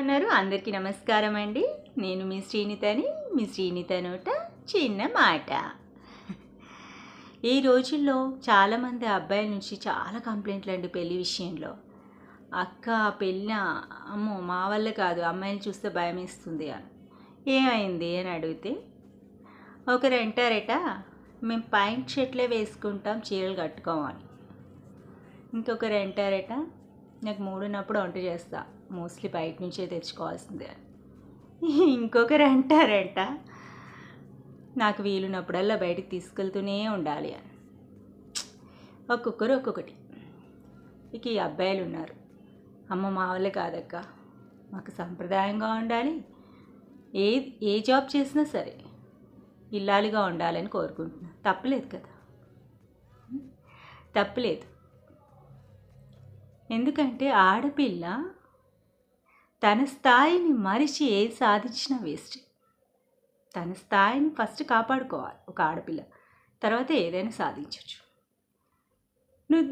ఉన్నారు? అందరికీ నమస్కారం అండి. నేను మీ శ్రీనితని. మీ శ్రీనిత నోట చిన్న మాట. ఈ రోజుల్లో చాలామంది అబ్బాయిల నుంచి చాలా కంప్లైంట్లు అండి పెళ్లి విషయంలో. అక్క పెళ్ళి అమ్మో మా వల్ల కాదు, అమ్మాయిలు చూస్తే భయమేస్తుంది అని. ఏమైంది అని అడిగితే ఒకరు అంటారట, మేము పాయింట్ షర్ట్లే వేసుకుంటాం, చీరలు కట్టుకోమని. ఇంకొకరు అంటారట, నాకు మూడున్నప్పుడు వంట చేస్తా, మోస్ట్లీ బయట నుంచే తెచ్చుకోవాల్సిందే అని. ఇంకొకరు అంటారంట, నాకు వీలున్నప్పుడల్లా బయటికి తీసుకెళ్తూనే ఉండాలి అని. ఒక్కొక్కరు ఒక్కొక్కటి. ఇక ఈ అబ్బాయిలు ఉన్నారు, అమ్మ మా వల్ల కాదక్క, మాకు సంప్రదాయంగా ఉండాలి, ఏ జాబ్ చేసినా సరే ఇల్లాలిగా ఉండాలని కోరుకుంటున్నాను. తప్పలేదు కదా, తప్పలేదు. ఎందుకంటే ఆడపిల్ల తన స్థాయిని మరిచి ఏది సాధించినా వేస్ట్. తన స్థాయిని ఫస్ట్ కాపాడుకోవాలి ఒక ఆడపిల్ల, తర్వాత ఏదైనా సాధించవచ్చు.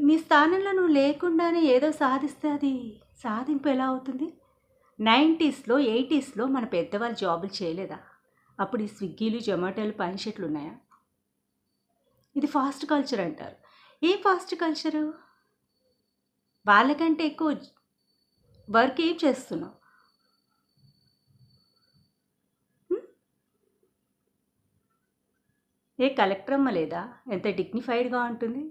నీ స్థానంలో నువ్వు లేకుండానే ఏదో సాధిస్తే అది సాధింపు ఎలా అవుతుంది? 90స్లో 80స్లో మన పెద్దవాళ్ళు జాబులు చేయలేదా? అప్పుడు ఈ స్విగ్గీలు జొమాటోలు పనిషెట్లు ఉన్నాయా? ఇది ఫాస్ట్ కల్చర్ అంటారు. ఏ ఫాస్ట్ కల్చరు? వాళ్ళకంటే ఎక్కువ వర్క్ ఏం చేస్తున్నావు? ఏ కలెక్టర్ అమ్మ లేదా? ఎంత డిగ్నిఫైడ్గా ఉంటుంది.